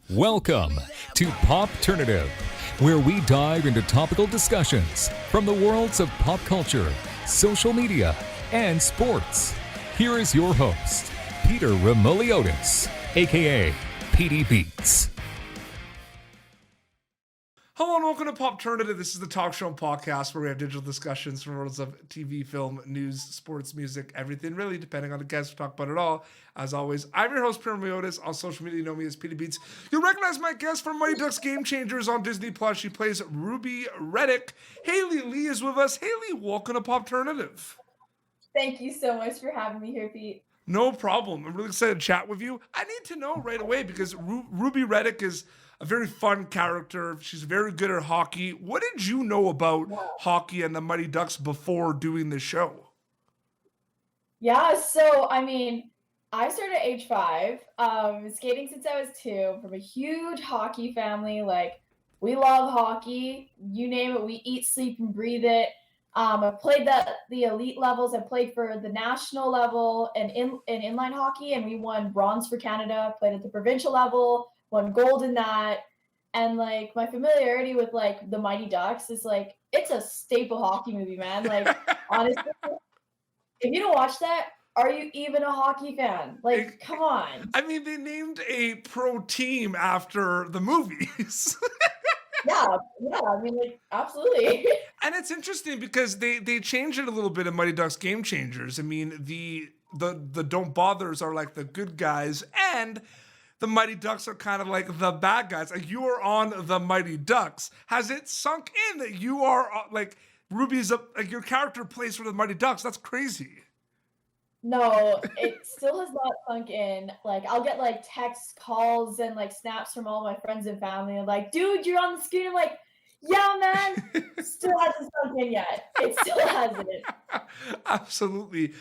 Welcome to Popternative, where we dive into topical discussions from the worlds of pop culture, social media, and sports. Here is your host, Peter Remoliotis, aka PD Beats. Hello and welcome to Popternative. This is the talk show and podcast where we have digital discussions from worlds of TV, film, news, sports, music, everything really, depending on the guest. We talk about it all. As always, I'm your host, Peter Remoliotis. On social media, you know me as PD Beats. You'll recognize my guest from Mighty Ducks Game Changers on Disney Plus. She plays Ruby Reddick. Hayley Lee is with us. Hayley, welcome to Popternative. Thank you so much for having me here, Pete. No problem. I'm really excited to chat with you. I need to know right away because Ruby Reddick is a very fun character. She's very good at hockey. What did you know about hockey and the Mighty Ducks before doing the show? Yeah, so I started at age 5, skating since I was 2, from a huge hockey family. Like, we love hockey. You name it, we eat, sleep, and breathe it. I played the elite levels. I played for the national level and in inline hockey, and we won bronze for Canada. Played at the provincial level, won gold in that. And like my familiarity with like the Mighty Ducks is like it's a staple hockey movie, man. Like honestly, if you don't watch that, are you even a hockey fan? Like, come on. I mean, they named a pro team after the movies. Yeah, I mean, like, absolutely. And it's interesting because they changed it a little bit in Mighty Ducks Game Changers. I mean, the Don't Bothers are like the good guys, and the Mighty Ducks are kind of like the bad guys. Like, you are on the Mighty Ducks. Has it sunk in that you are like Ruby's like your character plays for the Mighty Ducks? That's crazy. No, it still has not sunk in. Like, I'll get like texts, calls, and like snaps from all my friends and family. And like, dude, you're on the screen. I'm like, yeah, man. Still hasn't sunk in yet. It still hasn't. Absolutely.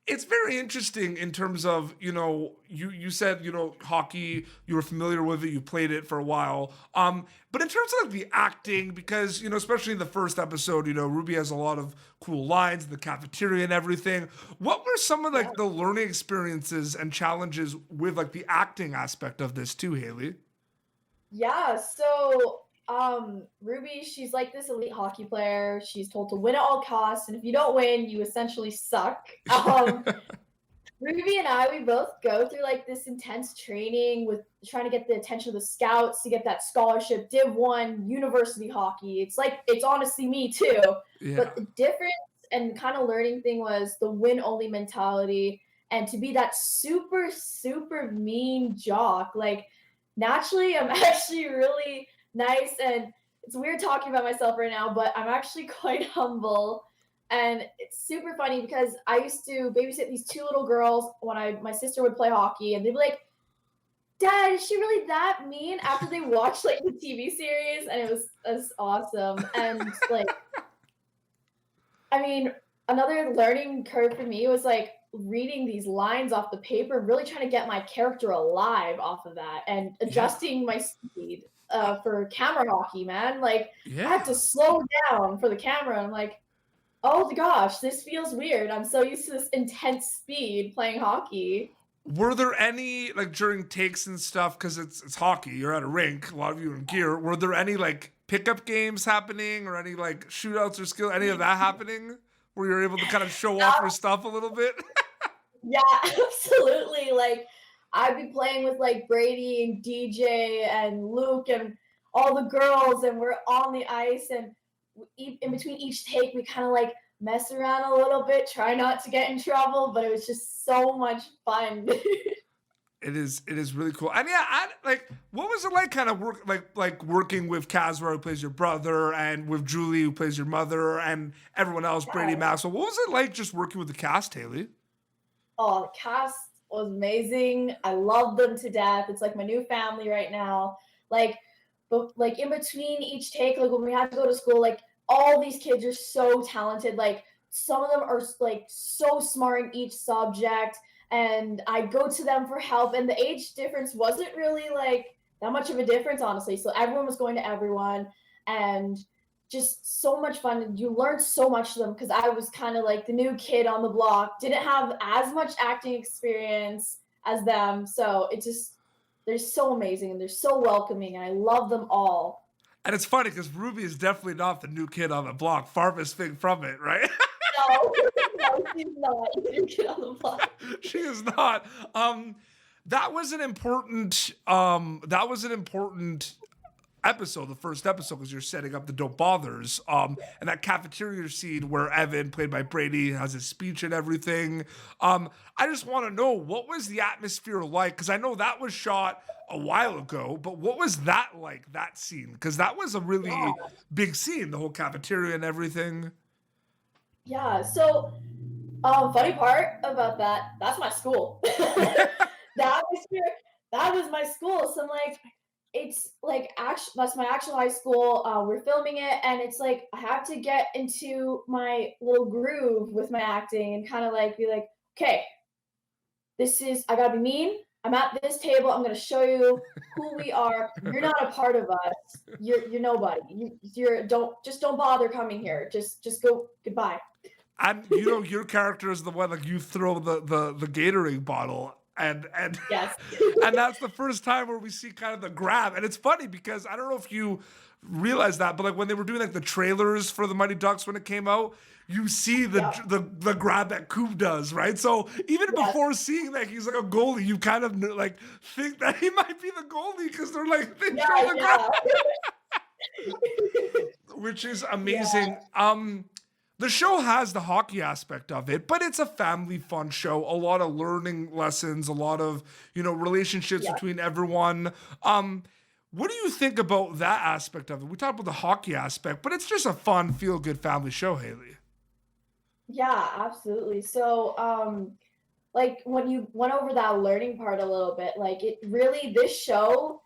It's very interesting in terms of, you said, hockey, you were familiar with it, you played it for a while. But in terms of like the acting, because, especially in the first episode, Ruby has a lot of cool lines, the cafeteria and everything. What were some of like the learning experiences and challenges with like the acting aspect of this too, Hayley? Yeah, so Ruby, she's like this elite hockey player. She's told to win at all costs, and if you don't win, you essentially suck. Ruby and I, we both go through like this intense training with trying to get the attention of the scouts to get that scholarship, Div 1, university hockey. It's like, it's honestly me too. Yeah. But the difference and kind of learning thing was the win-only mentality and to be that super, super mean jock. Like, naturally, I'm actually really nice, and it's weird talking about myself right now, but I'm actually quite humble. And it's super funny because I used to babysit these 2 little girls when my sister would play hockey, and they'd be like, Dad, is she really that mean? After they watched like the TV series, and it was awesome. And like, I mean, another learning curve for me was like reading these lines off the paper, really trying to get my character alive off of that, and adjusting my speed for camera hockey, man. Like, I had to slow down for the camera. I'm like, oh gosh, this feels weird. I'm so used to this intense speed playing hockey. Were there any, like, during takes and stuff, because it's hockey, you're at a rink, a lot of you are in gear, were there any, like, pickup games happening or any, like, shootouts or skill, any of that happening? Where you're able to kind of show off your stuff a little bit? Yeah, absolutely. Like, I'd be playing with, like, Brady and DJ and Luke and all the girls, and we're on the ice, and in between each take, we kind of, like, mess around a little bit, try not to get in trouble, but it was just so much fun. It is really cool. And yeah, what was it like kind of working with Kazra, who plays your brother, and with Julie, who plays your mother, and everyone else, Brady, Maxwell? What was it like just working with the cast, Hayley? Oh, the cast was amazing. I love them to death. It's like my new family right now. Like, but like in between each take, like when we had to go to school, like all these kids are so talented. Like, some of them are like so smart in each subject, and I go to them for help, and the age difference wasn't really like that much of a difference, honestly. So everyone was going to everyone, and just so much fun. You learned so much to them because I was kind of like the new kid on the block, didn't have as much acting experience as them. So it just they're so amazing and they're so welcoming, and I love them all. And it's funny because Ruby is definitely not the new kid on the block, farthest thing from it, right? No, no, she's not. You get on the block. She is not. That was an important episode, the first episode, because you're setting up the Don't Bothers. And that cafeteria scene where Evan, played by Brady, has his speech and everything. I just want to know, what was the atmosphere like? Because I know that was shot a while ago, but what was that like, that scene? Because that was a really big scene, the whole cafeteria and everything. Yeah. So, funny part about that, that's my school. That was here. That was my school. So I'm like, it's like that's my actual high school. We're filming it, and it's like I have to get into my little groove with my acting and kind of like be like, okay, I gotta be mean. I'm at this table. I'm gonna show you who we are. You're not a part of us. You're nobody. Don't bother coming here. Just go goodbye. And you know, your character is the one, like, you throw the Gatorade bottle, and Yes. and that's the first time where we see kind of the grab. And it's funny because I don't know if you realize that, but like when they were doing like the trailers for the Mighty Ducks when it came out, you see the grab that Coop does, right? So even before seeing that he's like a goalie, you kind of like think that he might be the goalie because they're like they throw the grab, which is amazing. The show has the hockey aspect of it, but it's a family fun show. A lot of learning lessons, a lot of, relationships between everyone. What do you think about that aspect of it? We talked about the hockey aspect, but it's just a fun, feel-good family show, Hayley. Yeah, absolutely. So, like when you went over that learning part a little bit, like this show,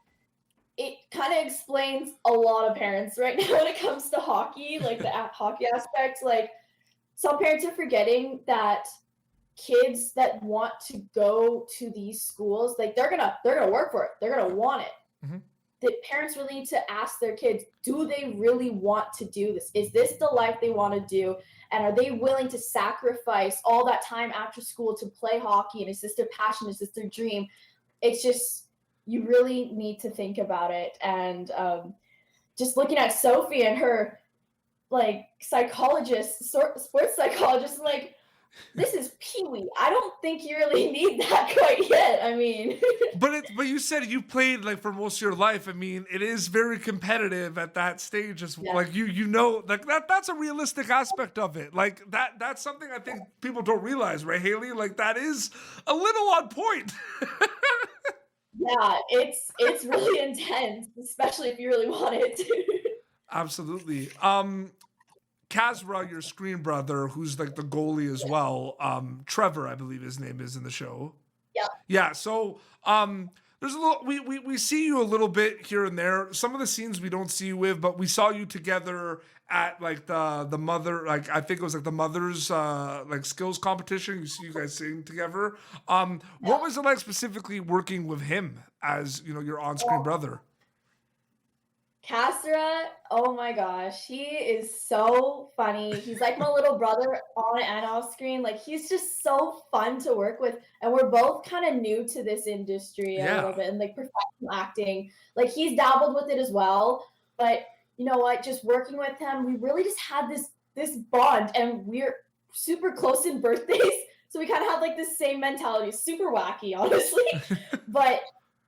it kind of explains a lot of parents right now when it comes to hockey, like the hockey aspect. Like some parents are forgetting that kids that want to go to these schools, like they're gonna work for it. They're gonna want it. Mm-hmm. The parents really need to ask their kids, do they really want to do this? Is this the life they want to do? And are they willing to sacrifice all that time after school to play hockey? And is this their passion? Is this their dream? It's just, you really need to think about it. And just looking at Sophie and her like sports psychologist, like, this is Pee-wee. I don't think you really need that quite yet. I mean, but you said you played like for most of your life. I mean, it is very competitive at that stage. As like like that's a realistic aspect of it. Like that's something I think people don't realize, right, Hayley? Like that is a little on point. Yeah, it's really intense, especially if you really want it. Absolutely. Kazra, your screen brother, who's like the goalie as well. Trevor, I believe his name is in the show. Yeah. Yeah. So there's a little we see you a little bit here and there. Some of the scenes we don't see you with, but we saw you together at like the mother, like I think it was like the mother's like skills competition. You see you guys sing together. What was it like specifically working with him as your on-screen brother? Castra, oh my gosh, he is so funny. He's like my little brother on and off screen. Like he's just so fun to work with, and we're both kind of new to this industry a little bit, and like professional acting. Like he's dabbled with it as well, but you know what? Just working with him, we really just had this bond, and we're super close in birthdays, so we kind of had like the same mentality. Super wacky, honestly, but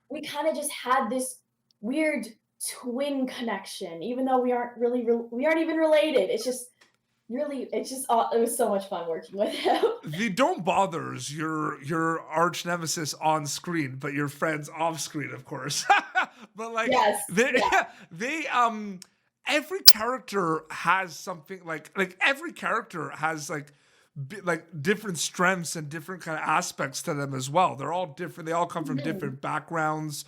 we kind of just had this weird twin connection, even though we aren't even related. It was so much fun working with him. The Don't Bothers, your arch nemesis on screen, but your friends off screen, of course. But like, they every character has something like every character has like different strengths and different kind of aspects to them as well. They're all different. They all come from different backgrounds.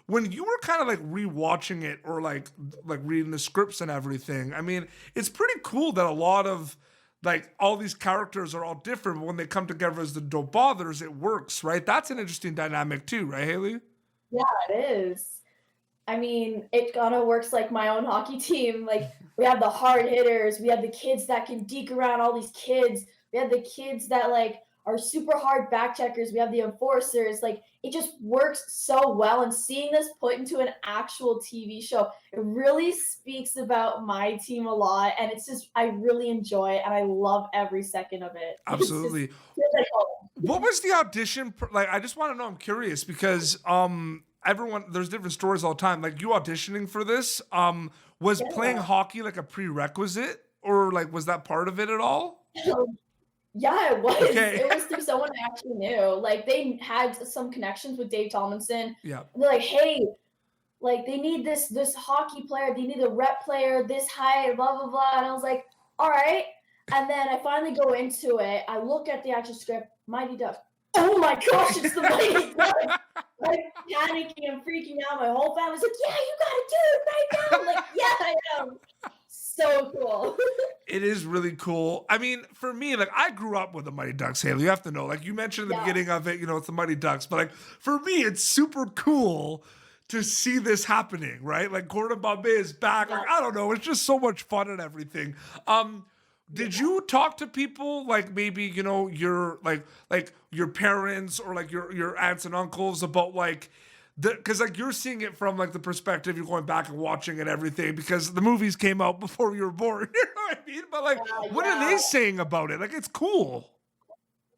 When you were kind of like rewatching it or like reading the scripts and everything, I mean, it's pretty cool that a lot of like all these characters are all different, but when they come together as the Don't Bothers, it works, right? That's an interesting dynamic too, right, Hayley? Yeah, it is. I mean, it kind of works like my own hockey team. Like we have the hard hitters, we have the kids that can deke around all these kids. We have the kids that like our super hard back checkers, we have the enforcers. Like it just works so well. And seeing this put into an actual TV show, it really speaks about my team a lot. And it's just, I really enjoy it and I love every second of it. Absolutely. It's just, feels like home. What was the audition like? I just want to know. I'm curious because everyone, there's different stories all the time. Like you auditioning for this, was playing hockey like a prerequisite, or like was that part of it at all? Yeah, it was. Okay. It was through someone I actually knew. Like they had some connections with Dave Tomlinson. Yeah. They're like, hey, like they need this hockey player, they need a rep player, this height, blah blah blah. And I was like, all right. And then I finally go into it. I look at the actual script, Mighty Ducks. Oh my gosh, it's the Mighty Ducks. Like panicking and freaking out. My whole family's like, yeah, you gotta do it right now. I'm like, yeah, I am. So cool. It is really cool. I mean, for me, like I grew up with the Mighty Ducks, Hayley. You have to know. Like you mentioned in the beginning of it, you know, it's the Mighty Ducks. But like for me, it's super cool to see this happening, right? Like Gordon Bombay is back. Like, I don't know. It's just so much fun and everything. Did you talk to people like maybe, you know, your like your parents or like your aunts and uncles about like because like you're seeing it from like the perspective, you're going back and watching and everything because the movies came out before you were born. You know what I mean? But like, what are they saying about it? Like, it's cool.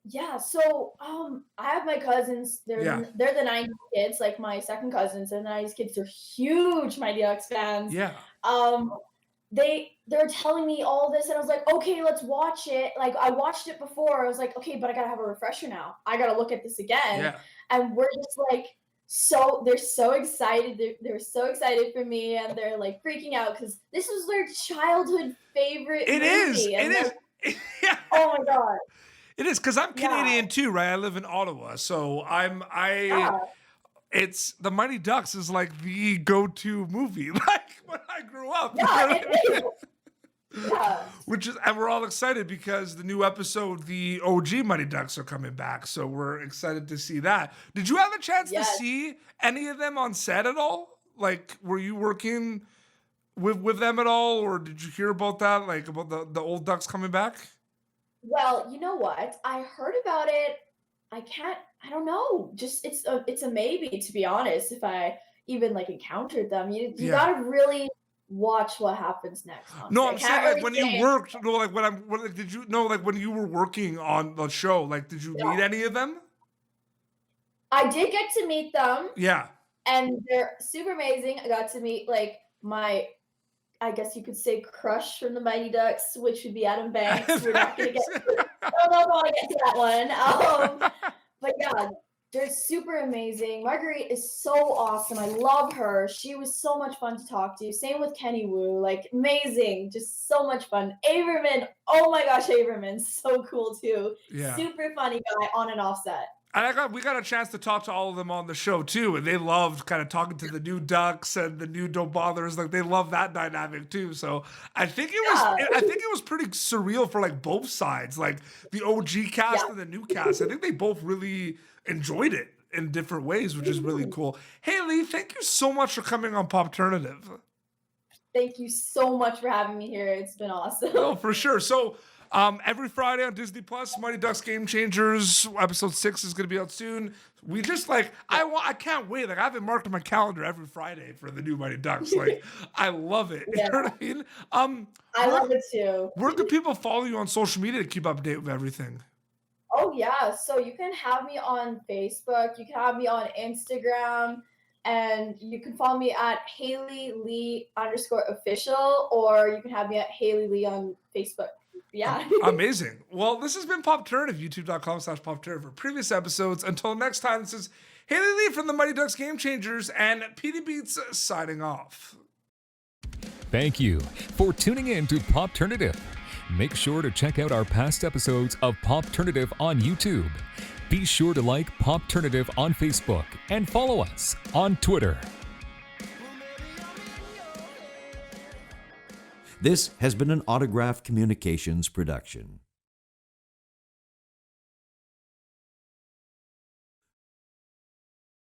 Yeah, so I have my cousins. They're the 90s kids, like my second cousins. They're the 90s kids. They're huge Mighty Ducks fans. Yeah. They're telling me all this, and I was like, okay, let's watch it. Like I watched it before. I was like, okay, but I gotta have a refresher now. I gotta look at this again. Yeah. And we're just like they're so excited. They're so excited for me, and they're like freaking out because this was their childhood favorite movie. It is. Yeah. Oh my god. It is because I'm Canadian too, right? I live in Ottawa, so it's the Mighty Ducks is like the go-to movie. Like when I grew up. Yeah, it is. Yeah. And we're all excited because the new episode, the OG Mighty Ducks are coming back. So we're excited to see that. Did you have a chance to see any of them on set at all? Like, were you working with them at all? Or did you hear about that? Like about the old Ducks coming back? Well, you know what? I heard about it. I don't know. Just it's a maybe, to be honest, if I even like encountered them. You gotta really watch what happens next. No, I'm saying like when you worked, no, like did you know like when you were working on the show, like did you meet any of them? I did get to meet them. Yeah. And they're super amazing. I got to meet like my, I guess you could say, crush from the Mighty Ducks, which would be Adam Banks. We're not gonna get I don't know if I want to get to that one. But yeah, they're super amazing. Marguerite is so awesome. I love her. She was so much fun to talk to. Same with Kenny Wu. Like, amazing. Just so much fun. Averman. Oh my gosh, Averman's so cool too. Yeah. Super funny guy on and off set. And we got a chance to talk to all of them on the show too, and they loved kind of talking to the new Ducks and the new Don't Bothers. Like they love that dynamic too. So I think it was pretty surreal for like both sides, like the OG cast and the new cast. I think they both really enjoyed it in different ways, which is really cool. Hayley, thank you so much for coming on Popternative. Thank you so much for having me here. It's been awesome. Oh, for sure. So every Friday on Disney Plus, Mighty Ducks Game Changers episode 6 is going to be out soon. We just like I can't wait. Like I have it marked on my calendar every Friday for the new Mighty Ducks. Like I love it. You know what I mean? I love it too. Where can people follow you on social media to keep up to date with everything? Oh yeah, so you can have me on Facebook. You can have me on Instagram. And you can follow me at Hayley Lee _official, or you can have me at Hayley Lee on Facebook. Yeah. Amazing. Well, this has been Popternative, youtube.com/Popternative for previous episodes. Until next time, this is Hayley Lee from the Mighty Ducks Game Changers and PD Beats signing off. Thank you for tuning in to Popternative. Make sure to check out our past episodes of Popternative on YouTube. Be sure to like Popternative on Facebook and follow us on Twitter. This has been an Autograph Communications production.